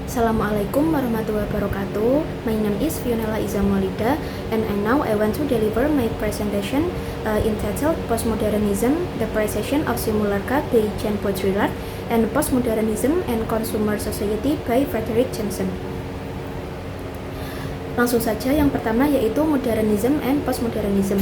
Assalamualaikum warahmatullahi wabarakatuh. My name is Fionella Izamwalida, and now I want to deliver my presentation entitled Postmodernism: The Appreciation of Simulacra by Jean Baudrillard and Postmodernism and Consumer Society by Frederick Jameson. Langsung saja, yang pertama yaitu Modernism and Postmodernism.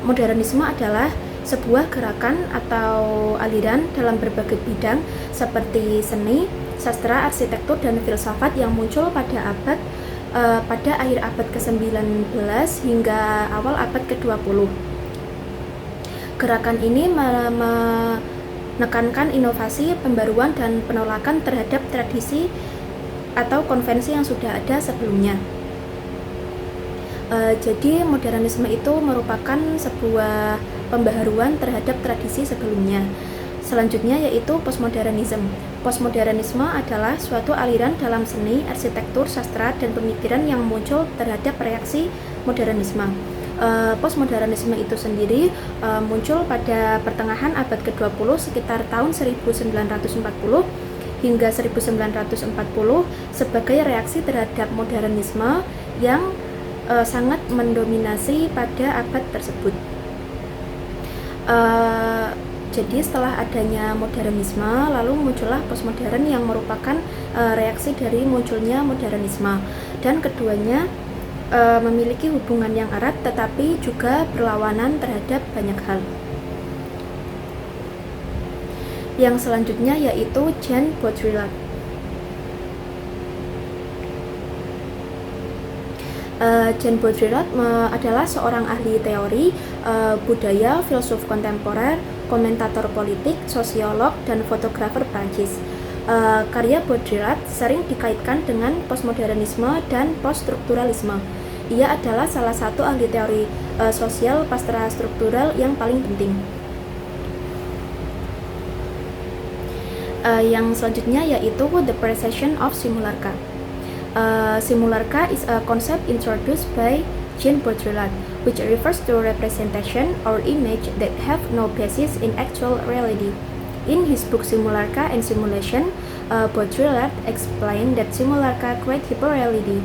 Modernisme adalah sebuah gerakan atau aliran dalam berbagai bidang seperti seni, sastra, arsitektur, dan filsafat yang muncul pada akhir abad ke-19 hingga awal abad ke-20. Gerakan ini menekankan inovasi, pembaruan, dan penolakan terhadap tradisi atau konvensi yang sudah ada sebelumnya. Jadi modernisme itu merupakan sebuah pembaharuan terhadap tradisi sebelumnya. Selanjutnya yaitu postmodernism. Postmodernisme adalah suatu aliran dalam seni, arsitektur, sastra, dan pemikiran yang muncul terhadap reaksi modernisme. Postmodernisme itu sendiri muncul pada pertengahan abad ke-20 sekitar tahun 1940 hingga 1940 sebagai reaksi terhadap modernisme yang sangat mendominasi pada abad tersebut. Jadi setelah adanya modernisme, lalu muncullah postmodern yang merupakan reaksi dari munculnya modernisme, dan keduanya memiliki hubungan yang erat tetapi juga berlawanan terhadap banyak hal. Yang selanjutnya yaitu Jean Baudrillard. Jean Baudrillard adalah seorang ahli teori budaya, filsuf kontemporer, komentator politik, sosiolog, dan fotografer Prancis. Karya Baudrillard sering dikaitkan dengan postmodernisme dan poststrukturalisme. Ia adalah salah satu ahli teori sosial pastrastruktural yang paling penting. Yang selanjutnya yaitu The Appreciation of Simulacra. Simulacra is a concept introduced by Jean Baudrillard, which refers to representation or image that have no basis in actual reality. In his book Simulacra and Simulation, Baudrillard explained that simulacra create hyperreality,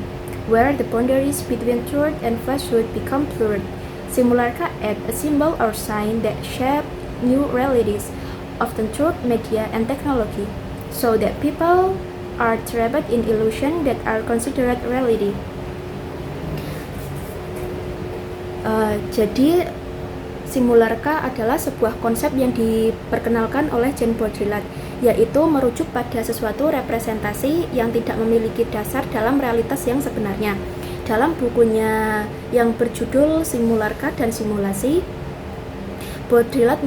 where the boundaries between truth and falsehood become blurred. Simulacra add a symbol or sign that shape new realities, often through media and technology, so that people are trapped in illusion that are considered reality. Jadi simulacra adalah sebuah konsep yang diperkenalkan oleh Jean Baudrillard, yaitu merujuk pada sesuatu representasi yang tidak memiliki dasar dalam realitas yang sebenarnya. Dalam bukunya yang berjudul Simulacra dan Simulasi, Baudrillard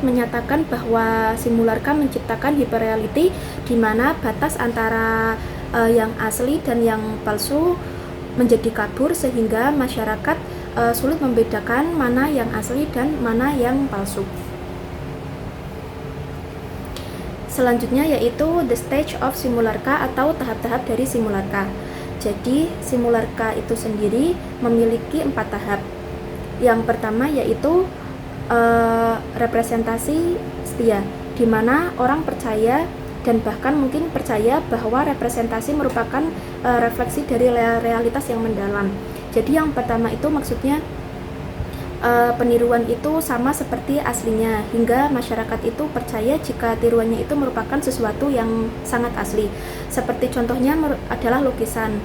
menyatakan bahwa simulacra menciptakan hyperreality di mana batas antara yang asli dan yang palsu menjadi kabur sehingga masyarakat sulit membedakan mana yang asli dan mana yang palsu. Selanjutnya yaitu the stage of simulacra atau tahap-tahap dari simulacra. Jadi simulacra itu sendiri memiliki 4 tahap. Yang pertama yaitu representasi setia, di mana orang percaya dan bahkan mungkin percaya bahwa representasi merupakan refleksi dari realitas yang mendalam. Jadi yang pertama itu maksudnya peniruan itu sama seperti aslinya, hingga masyarakat itu percaya jika tiruannya itu merupakan sesuatu yang sangat asli. Seperti contohnya adalah lukisan,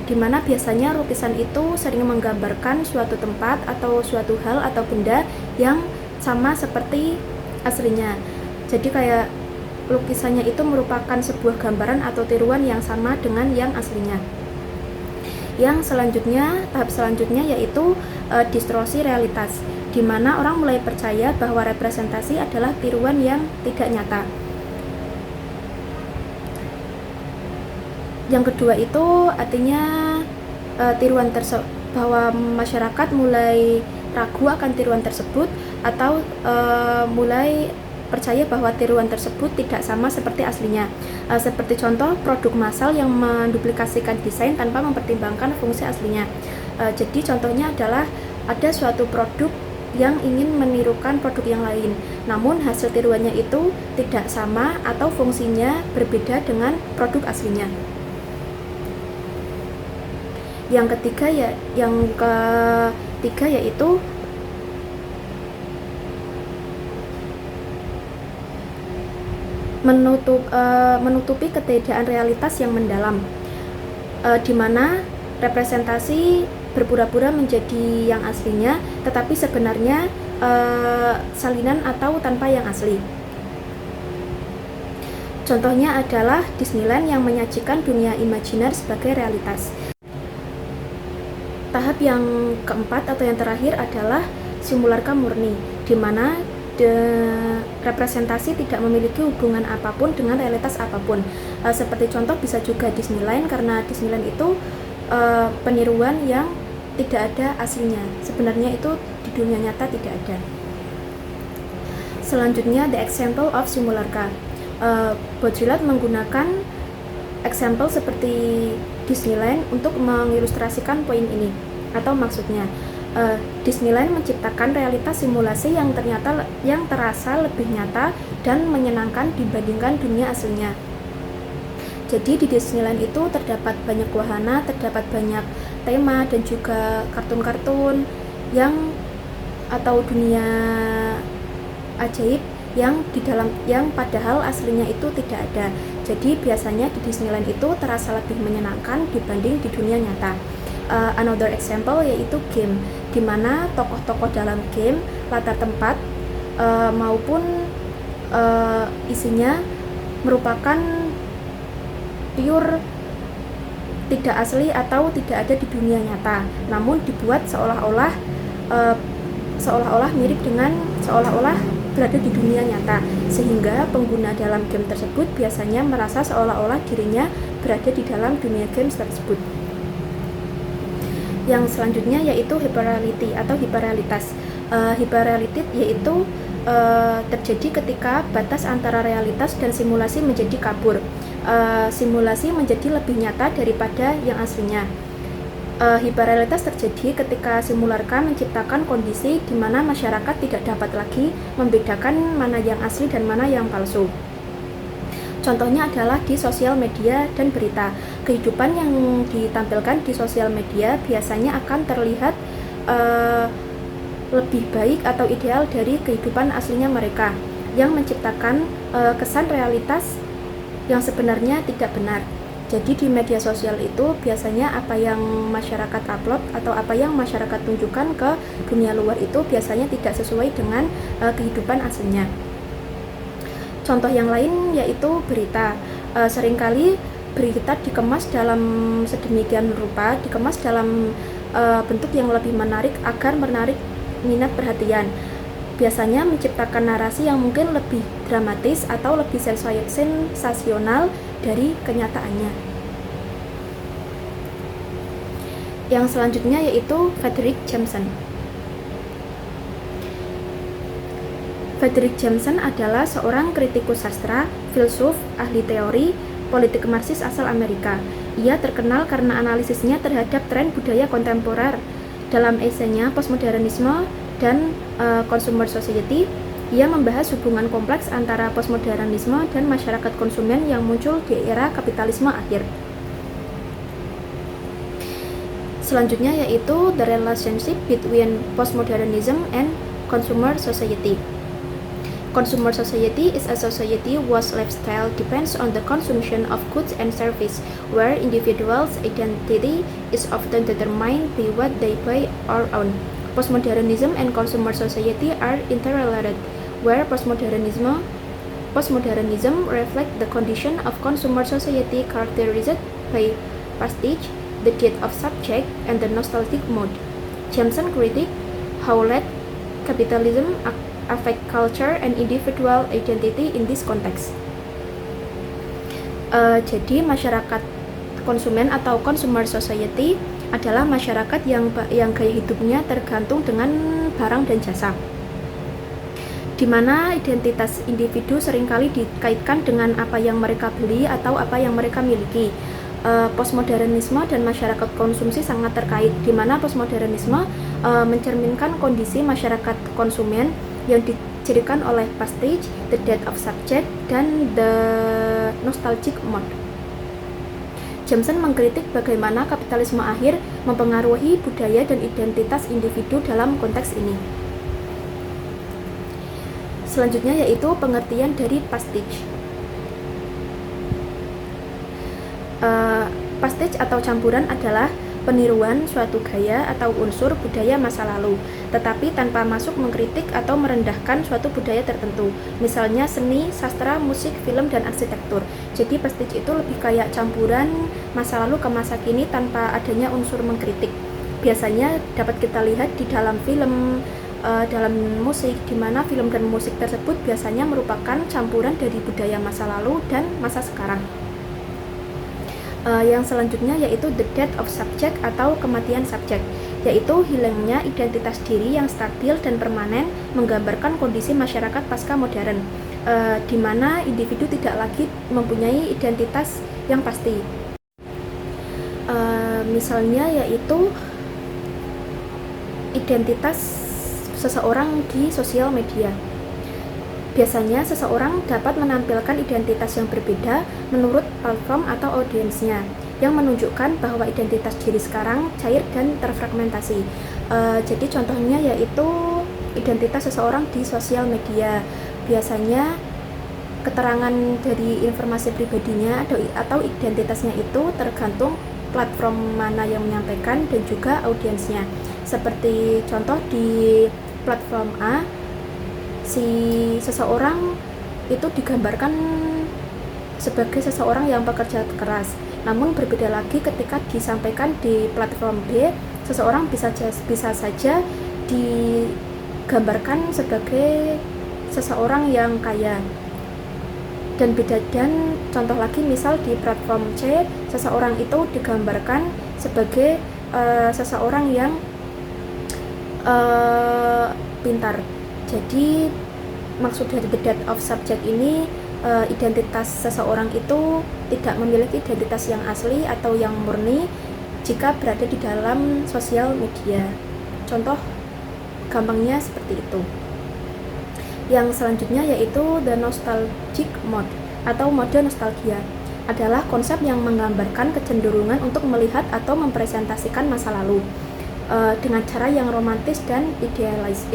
di mana biasanya lukisan itu sering menggambarkan suatu tempat atau suatu hal atau benda yang sama seperti aslinya. Jadi kayak lukisannya itu merupakan sebuah gambaran atau tiruan yang sama dengan yang aslinya. Yang selanjutnya, tahap selanjutnya yaitu distorsi realitas, di mana orang mulai percaya bahwa representasi adalah tiruan yang tidak nyata. Yang kedua itu artinya tiruan tersebut, bahwa masyarakat mulai ragu akan tiruan tersebut atau mulai percaya bahwa tiruan tersebut tidak sama seperti aslinya. Seperti contoh produk massal yang menduplikasikan desain tanpa mempertimbangkan fungsi aslinya. Jadi contohnya adalah ada suatu produk yang ingin menirukan produk yang lain, namun hasil tiruannya itu tidak sama atau fungsinya berbeda dengan produk aslinya. Yang ketiga yaitu menutupi ketidakan realitas yang mendalam, di mana representasi berpura-pura menjadi yang aslinya, tetapi sebenarnya salinan atau tanpa yang asli. Contohnya adalah Disneyland yang menyajikan dunia imajiner sebagai realitas. Tahap yang keempat atau yang terakhir adalah simularka murni, di mana representasi tidak memiliki hubungan apapun dengan realitas apapun. Seperti contoh bisa juga Disneyland, karena Disneyland itu peniruan yang tidak ada aslinya. Sebenarnya itu di dunia nyata tidak ada. Selanjutnya, the example of simularka. Baudrillard menggunakan example seperti Disneyland untuk mengilustrasikan poin ini, atau maksudnya Disneyland menciptakan realitas simulasi yang terasa lebih nyata dan menyenangkan dibandingkan dunia aslinya. Jadi di Disneyland itu terdapat banyak wahana, terdapat banyak tema dan juga kartun-kartun atau dunia ajaib yang padahal aslinya itu tidak ada. Jadi biasanya di Disneyland itu terasa lebih menyenangkan dibanding di dunia nyata. Another example yaitu game, di mana tokoh-tokoh dalam game, latar tempat maupun isinya merupakan pure tidak asli atau tidak ada di dunia nyata, namun dibuat seolah-olah berada di dunia nyata, sehingga pengguna dalam game tersebut biasanya merasa seolah-olah dirinya berada di dalam dunia game tersebut. Yang selanjutnya yaitu hyperreality atau hiperrealitas. Hyperreality yaitu terjadi ketika batas antara realitas dan simulasi menjadi kabur. Simulasi menjadi lebih nyata daripada yang aslinya. Hiperrealitas terjadi ketika simularka menciptakan kondisi di mana masyarakat tidak dapat lagi membedakan mana yang asli dan mana yang palsu. Contohnya adalah di sosial media dan berita. Kehidupan yang ditampilkan di sosial media biasanya akan terlihat lebih baik atau ideal dari kehidupan aslinya mereka, yang menciptakan kesan realitas yang sebenarnya tidak benar. Jadi di media sosial itu biasanya apa yang masyarakat upload atau apa yang masyarakat tunjukkan ke dunia luar itu biasanya tidak sesuai dengan kehidupan aslinya. Contoh yang lain yaitu berita. Seringkali berita dikemas dalam sedemikian rupa, dikemas dalam bentuk yang lebih menarik agar menarik minat perhatian. Biasanya menciptakan narasi yang mungkin lebih dramatis atau lebih sensasional dari kenyataannya. Yang selanjutnya yaitu Fredric Jameson. Fredric Jameson adalah seorang kritikus sastra, filsuf, ahli teori politik Marxis asal Amerika. Ia terkenal karena analisisnya terhadap tren budaya kontemporer. Dalam esainya Postmodernisme dan Consumer Society, ia membahas hubungan kompleks antara postmodernisme dan masyarakat konsumen yang muncul di era kapitalisme akhir. Selanjutnya yaitu the relationship between postmodernism and consumer society. Consumer society is a society whose lifestyle depends on the consumption of goods and services, where individuals' identity is often determined by what they buy or own. Postmodernism and consumer society are interrelated, where postmodernism reflects the condition of consumer society characterized by prestige, the death of subject, and the nostalgic mood. Jameson critique how let capitalism affect culture and individual identity in this context. Jadi masyarakat konsumen atau consumer society adalah masyarakat yang gaya hidupnya tergantung dengan barang dan jasa, di mana identitas individu seringkali dikaitkan dengan apa yang mereka beli atau apa yang mereka miliki. Postmodernisme dan masyarakat konsumsi sangat terkait, di mana postmodernisme mencerminkan kondisi masyarakat konsumen yang dicirikan oleh pastiche, the death of subject, dan the nostalgic mode. Jameson mengkritik bagaimana kapitalisme akhir mempengaruhi budaya dan identitas individu dalam konteks ini. Selanjutnya yaitu pengertian dari pastiche. Pastiche atau campuran adalah peniruan suatu gaya atau unsur budaya masa lalu, tetapi tanpa masuk mengkritik atau merendahkan suatu budaya tertentu, misalnya seni, sastra, musik, film, dan arsitektur. Jadi pastiche itu lebih kayak campuran masa lalu ke masa kini tanpa adanya unsur mengkritik. Biasanya dapat kita lihat di dalam film, dalam musik, di mana film dan musik tersebut biasanya merupakan campuran dari budaya masa lalu dan masa sekarang. Yang selanjutnya yaitu the death of subject atau kematian subjek, yaitu hilangnya identitas diri yang stabil dan permanen, menggambarkan kondisi masyarakat pasca modern, di mana individu tidak lagi mempunyai identitas yang pasti. Misalnya yaitu identitas seseorang di sosial media. Biasanya seseorang dapat menampilkan identitas yang berbeda menurut platform atau audiensnya, yang menunjukkan bahwa identitas diri sekarang cair dan terfragmentasi. Jadi contohnya yaitu identitas seseorang di sosial media. Biasanya keterangan dari informasi pribadinya atau identitasnya itu tergantung platform mana yang menyampaikan dan juga audiensnya. Seperti contoh di platform A, si seseorang itu digambarkan sebagai seseorang yang bekerja keras. Namun berbeda lagi ketika disampaikan di platform B, seseorang bisa saja digambarkan sebagai seseorang yang kaya. Dan contoh lagi misal di platform C, seseorang itu digambarkan sebagai seseorang yang pintar. Jadi maksud dari the death of subject ini, identitas seseorang itu tidak memiliki identitas yang asli atau yang murni jika berada di dalam sosial media. Contoh gampangnya seperti itu. Yang selanjutnya yaitu the nostalgic mode atau mode nostalgia, adalah konsep yang menggambarkan kecenderungan untuk melihat atau mempresentasikan masa lalu dengan cara yang romantis dan idealis,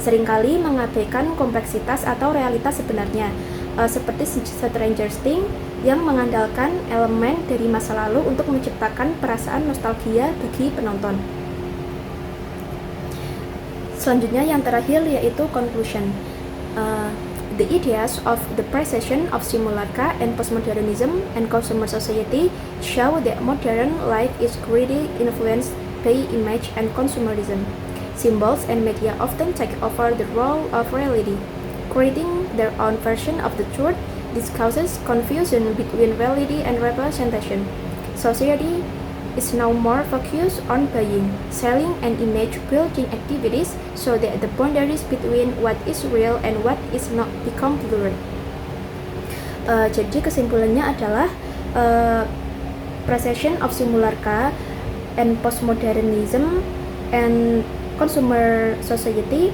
seringkali mengabaikan kompleksitas atau realitas sebenarnya, seperti Stranger Things yang mengandalkan elemen dari masa lalu untuk menciptakan perasaan nostalgia bagi penonton. Selanjutnya yang terakhir yaitu conclusion. The ideas of the precession of simulacra and postmodernism and consumer society show that modern life is greatly influenced by image and consumerism. Symbols and media often take over the role of reality, creating their own version of the truth. This causes confusion between reality and representation. Society is now more focused on buying, selling, and image-building activities so that the boundaries between what is real and what is not become blurred. Jadi kesimpulannya adalah precession of simulacra and postmodernism and consumer society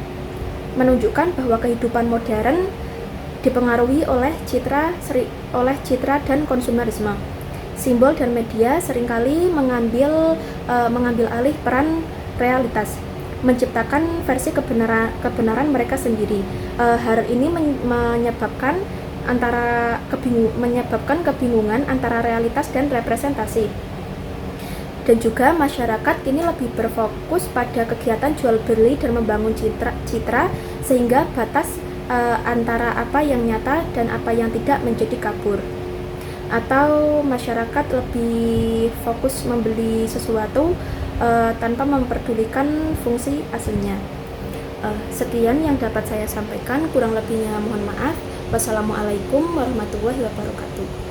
menunjukkan bahwa kehidupan modern dipengaruhi oleh citra dan konsumerisme. Simbol dan media seringkali mengambil alih peran realitas, menciptakan versi kebenaran mereka sendiri. Hal ini menyebabkan kebingungan antara realitas dan representasi. Dan juga masyarakat kini lebih berfokus pada kegiatan jual beli dan membangun citra sehingga batas antara apa yang nyata dan apa yang tidak menjadi kabur. Atau masyarakat lebih fokus membeli sesuatu tanpa memperdulikan fungsi aslinya. Sekian yang dapat saya sampaikan, kurang lebihnya mohon maaf. Wassalamualaikum warahmatullahi wabarakatuh.